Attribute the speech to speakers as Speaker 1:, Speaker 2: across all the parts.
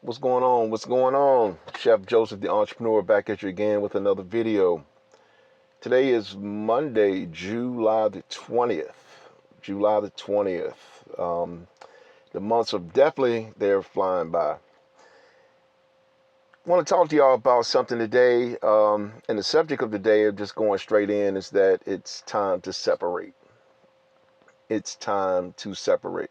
Speaker 1: What's going on? What's going on? Chef Joseph, the entrepreneur, back at you again with another video. Today is Monday, July the 20th. July the 20th. The months are definitely, they're flying by. I want to talk to y'all about something today. And the subject of the day, of just going straight in, is that it's time to separate. It's time to separate.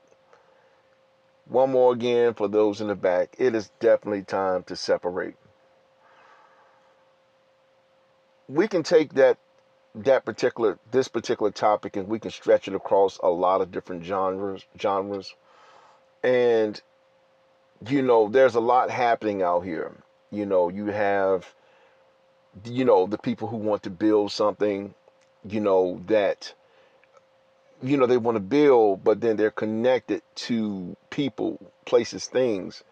Speaker 1: One more again for those in the back. It is definitely time to separate. We can take this particular topic, and we can stretch it across a lot of different genres. And there's a lot happening out here. You have the people who want to build something, that they want to build, but then they're connected to people, places, things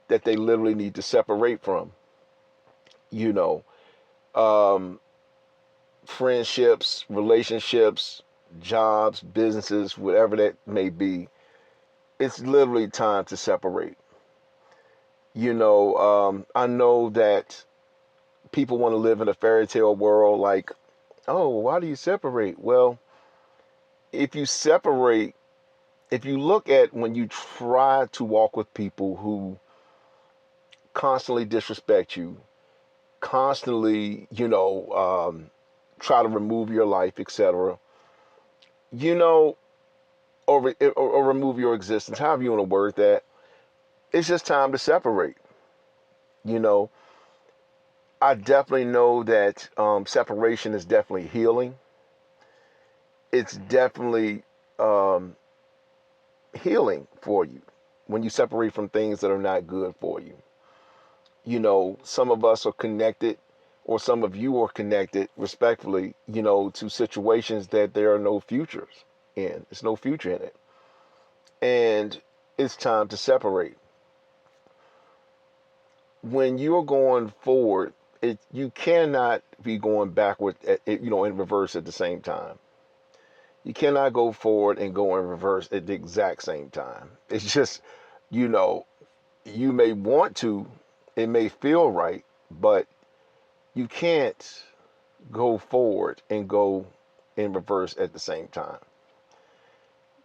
Speaker 1: that they literally need to separate from. you know um Friendships, relationships, jobs, businesses, whatever that may be. It's literally time to separate. I know that people want to live in a fairy tale world, like, oh, why do you separate? Well, if you separate, if you look at when you try to walk with people who constantly disrespect you, constantly, try to remove your life, etc., you know, or remove your existence, however you want to word that, it's just time to separate. You know, I definitely know that separation is definitely healing. It's definitely um, healing for you when you separate from things that are not good for you. Some of us are connected, or some of you are connected, respectfully, to situations that there are no futures in. There's no future in it. And it's time to separate. When you're going forward, you cannot be going backward, in reverse at the same time. You cannot go forward and go in reverse at the exact same time. It's just, you know, you may want to, it may feel right, but you can't go forward and go in reverse at the same time.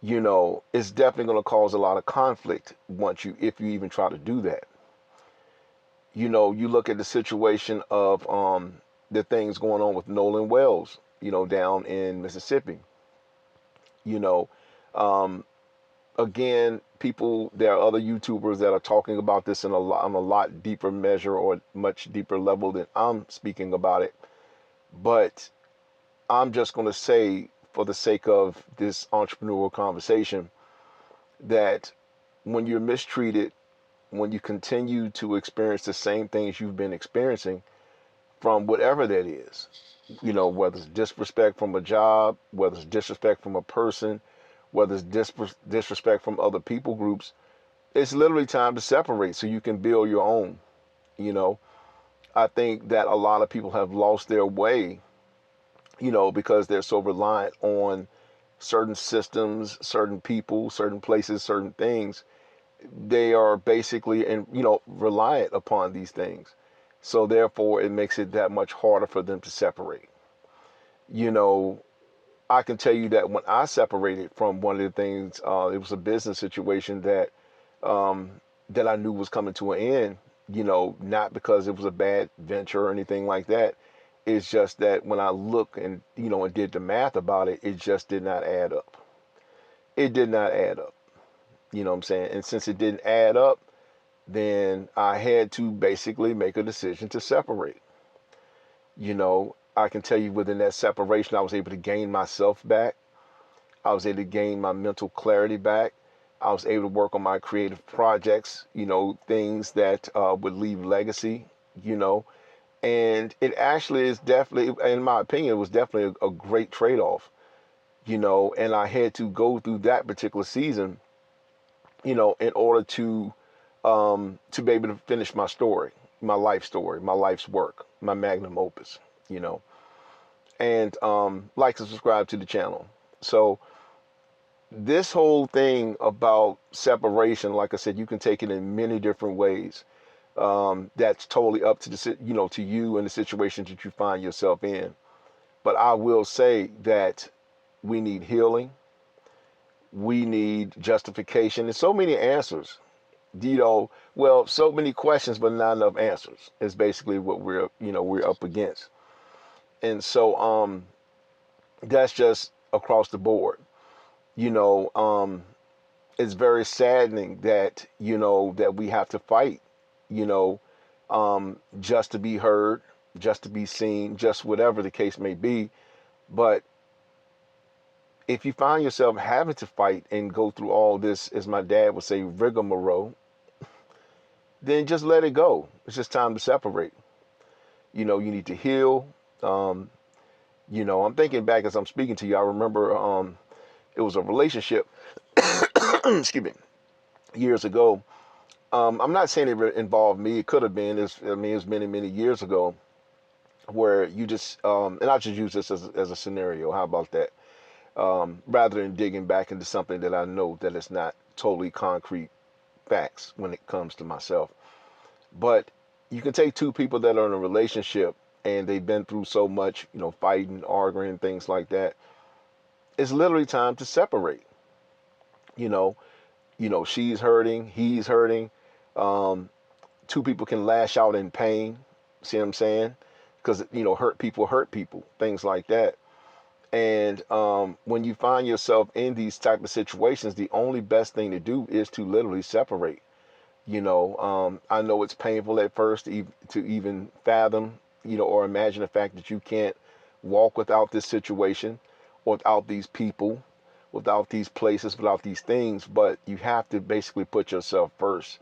Speaker 1: It's definitely going to cause a lot of conflict if you even try to do that. You look at the situation of the things going on with Nolan Wells, down in Mississippi. You know, um, Again, there are other YouTubers that are talking about this on a lot deeper measure, or much deeper level than I'm speaking about it. But I'm just going to say, for the sake of this entrepreneurial conversation, that when you're mistreated, when you continue to experience the same things you've been experiencing, from whatever that is, whether it's disrespect from a job, whether it's disrespect from a person, whether it's disrespect from other people groups, it's literally time to separate so you can build your own. You know, I think that a lot of people have lost their way, because they're so reliant on certain systems, certain people, certain places, certain things. They are basically, reliant upon these things. So therefore, it makes it that much harder for them to separate. You know, I can tell you that when I separated from one of the things, it was a business situation um, that I knew was coming to an end. Not because it was a bad venture or anything like that. It's just that when I look and did the math about it, it just did not add up. It did not add up. You know what I'm saying? And since it didn't add up, then I had to basically make a decision to separate. I can tell you, within that separation, I was able to gain myself back. I was able to gain my mental clarity back. I was able to work on my creative projects, things that would leave legacy, you know. And it actually is definitely, in my opinion, it was definitely a great trade-off, and I had to go through that particular season, in order to be able to finish my story, my life story, my life's work, my magnum opus, you know. And like and subscribe to the channel. So this whole thing about separation, like I said, you can take it in many different ways. That's totally up to to you and the situation that you find yourself in. But I will say that we need healing. We need justification. There's so many answers, well, so many questions, but not enough answers is basically what we're up against. And so, that's just across the board. You know, it's very saddening that, that we have to fight, you know, just to be heard, just to be seen, just whatever the case may be. But if you find yourself having to fight and go through all this, as my dad would say, rigmarole, then just let it go. It's just time to separate. You need to heal. Um, I'm thinking back as I'm speaking to you. I remember it was a relationship, excuse me, years ago. I'm not saying it involved me. It could have been. It was many, many years ago where you just, and I'll just use this as a scenario. How about that? Rather than digging back into something that I know that it's not totally concrete facts when it comes to myself. But you can take two people that are in a relationship and they've been through so much, fighting, arguing, things like that. It's literally time to separate. You know, she's hurting, he's hurting. Um, Two people can lash out in pain. See what I'm saying? Because hurt people, things like that. And when you find yourself in these type of situations, the only best thing to do is to literally separate. I know it's painful at first to even fathom, or imagine the fact that you can't walk without this situation, without these people, without these places, without these things. But you have to basically put yourself first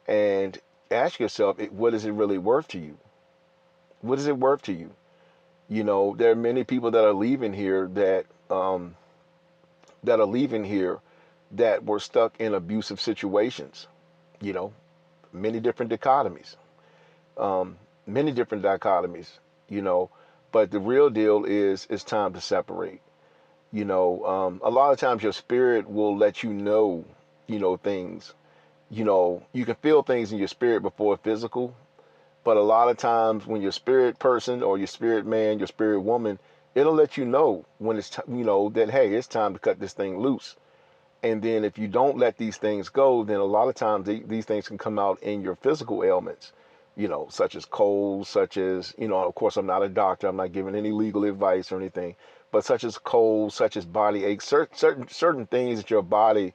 Speaker 1: and ask yourself, what is it really worth to you? What is it worth to you? There are many people that are leaving here that are leaving here that were stuck in abusive situations. You know, many different dichotomies, um, many different dichotomies. You know, but the real deal is it's time to separate. A lot of times your spirit will let you know, things. You can feel things in your spirit before physical. But a lot of times when your spirit person or your spirit man, your spirit woman, it'll let you know when that, hey, it's time to cut this thing loose. And then if you don't let these things go, then a lot of times these things can come out in your physical ailments, such as colds, such as, of course, I'm not a doctor. I'm not giving any legal advice or anything, but such as colds, such as body aches, certain things that your body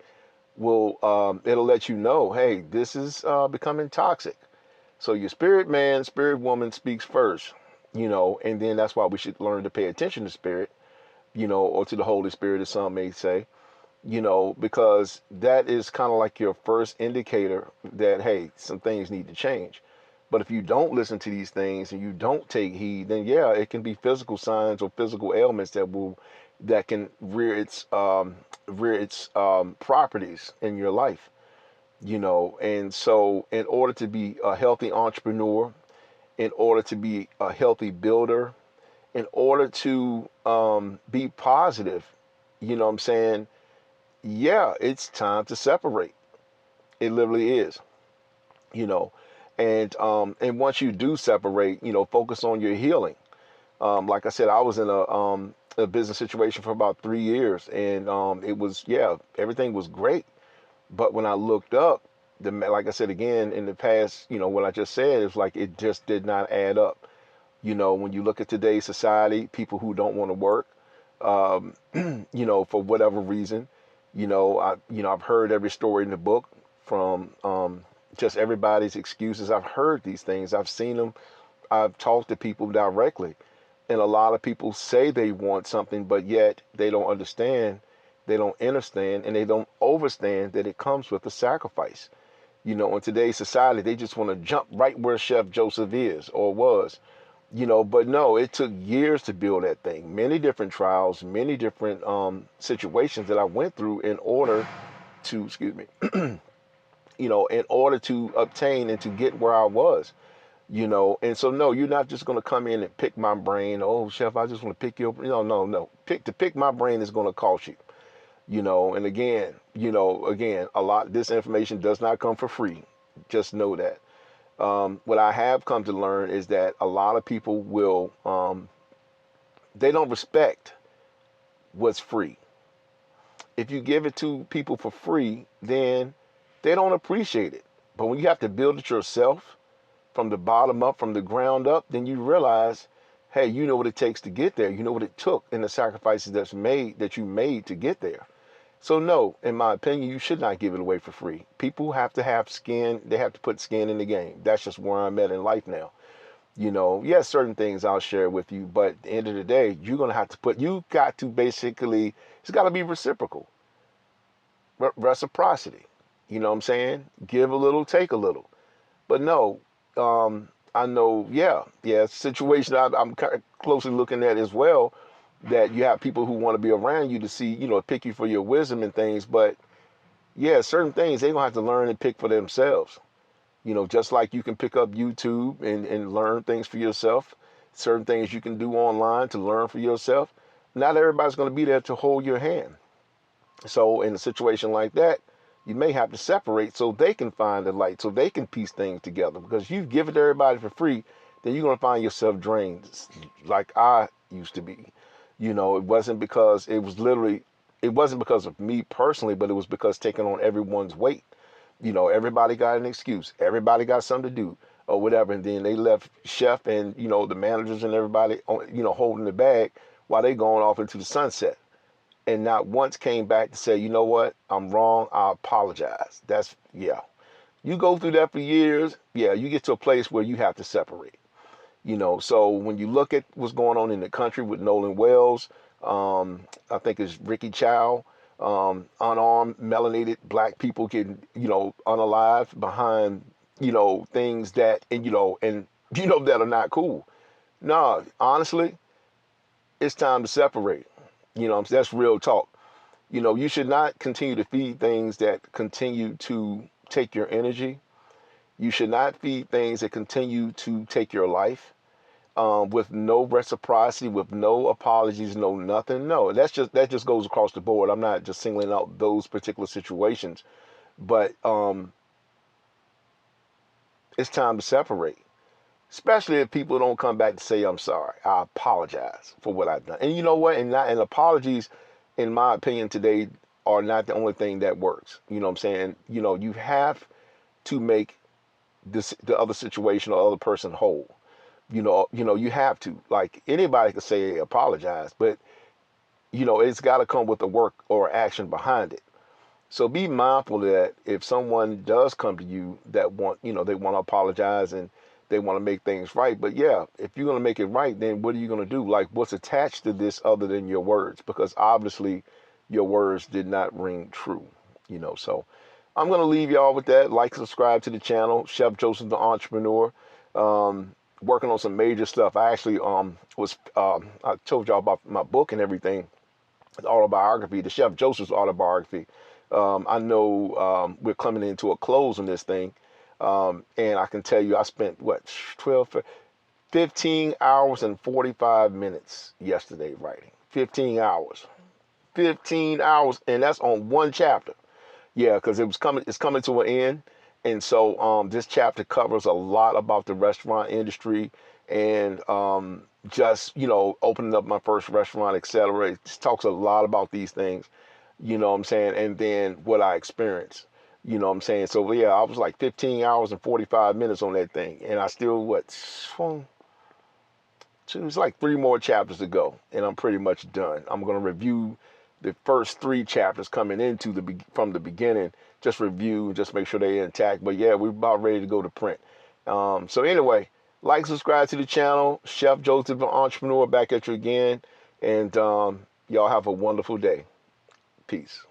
Speaker 1: will, it'll let you know, hey, this is becoming toxic. So your spirit man, spirit woman speaks first, and then that's why we should learn to pay attention to spirit, or to the Holy Spirit, as some may say, because that is kind of like your first indicator that, hey, some things need to change. But if you don't listen to these things and you don't take heed, then yeah, it can be physical signs or physical ailments that can rear its properties in your life. And so in order to be a healthy entrepreneur, in order to be a healthy builder, in order to be positive, you know what I'm saying? Yeah, it's time to separate. It literally is, you know. And once you do separate, focus on your healing. Like I said, I was in a business situation for about 3 years, and it was, yeah, everything was great. But when I looked up, like I said again in the past, what I just said is like it just did not add up. When you look at today's society, people who don't want to work, um, for whatever reason, I've heard every story in the book from just everybody's excuses. I've heard these things. I've seen them. I've talked to people directly, and a lot of people say they want something, but yet they don't understand. They don't understand, and they don't overstand that it comes with a sacrifice. In today's society, they just want to jump right where Chef Joseph is or was. But no, it took years to build that thing. Many different trials, many different situations that I went through in order to, excuse me, in order to obtain and to get where I was. And so no, you're not just going to come in and pick my brain. Oh, Chef, I just want to pick your, no. Pick my brain is going to cost you. And again, a lot, this information does not come for free. Just know that. What I have come to learn is that a lot of people will, they don't respect what's free. If you give it to people for free, then they don't appreciate it. But when you have to build it yourself from the bottom up, from the ground up, then you realize, hey, you know what it takes to get there. You know what it took and the sacrifices that you made to get there. So no, in my opinion, you should not give it away for free. People have to have skin. They have to put skin in the game. That's just where I'm at in life now. Yes, certain things I'll share with you, but at the end of the day, you're going to have to you got to basically, it's got to be reciprocal, reciprocity. You know what I'm saying? Give a little, take a little. But no, I know, yeah, situation I'm kind of closely looking at as well, that you have people who want to be around you to see, pick you for your wisdom and things. But yeah, certain things they're going to have to learn and pick for themselves. Just like you can pick up YouTube and learn things for yourself, certain things you can do online to learn for yourself. Not everybody's going to be there to hold your hand. So in a situation like that, you may have to separate so they can find the light, so they can piece things together. Because you give it to everybody for free, then you're going to find yourself drained like I used to be. It wasn't because it wasn't because of me personally, but it was because taking on everyone's weight. Everybody got an excuse. Everybody got something to do or whatever. And then they left Chef and, the managers and everybody, holding the bag while they going off into the sunset. And not once came back to say, you know what, I'm wrong. I apologize. Yeah. You go through that for years. Yeah. You get to a place where you have to separate. So when you look at what's going on in the country with Nolan Wells, I think it's Ricky Chow, unarmed, melanated black people getting, unalived behind, things that, that are not cool. No, honestly, it's time to separate. That's real talk. You should not continue to feed things that continue to take your energy. You should not feed things that continue to take your life. With no reciprocity, with no apologies, no nothing. No, that just goes across the board. I'm not just singling out those particular situations, but it's time to separate. Especially if people don't come back to say I'm sorry. I apologize for what I've done. And you know what? And apologies, in my opinion, today are not the only thing that works. You know what I'm saying? You have to make the other situation or other person whole. You have to. Like anybody could say apologize, but it's got to come with a work or action behind it. So be mindful that if someone does come to you that they want to apologize and they want to make things right. But yeah, if you're going to make it right, then what are you going to do? Like what's attached to this other than your words? Because obviously your words did not ring true, so I'm going to leave y'all with that. Like, subscribe to the channel, Chef Joseph the Entrepreneur. Working on some major stuff. I actually I told y'all about my book and everything, the autobiography, the Chef Joseph's autobiography. I know we're coming into a close on this thing, and I can tell you I spent 15 hours and 45 minutes yesterday writing. 15 hours. 15 hours, and that's on one chapter. Yeah, because it's coming to an end. And so this chapter covers a lot about the restaurant industry and just, opening up my first restaurant, etc. It just talks a lot about these things, you know what I'm saying? And then what I experienced, you know what I'm saying? So yeah, I was like 15 hours and 45 minutes on that thing. And I still, it's like 3 more chapters to go, and I'm pretty much done. I'm going to review the first 3 chapters coming into from the beginning, just review, just make sure they're intact. But yeah, we're about ready to go to print. So anyway, like, subscribe to the channel. Chef Joseph, the Entrepreneur, back at you again. And y'all have a wonderful day. Peace.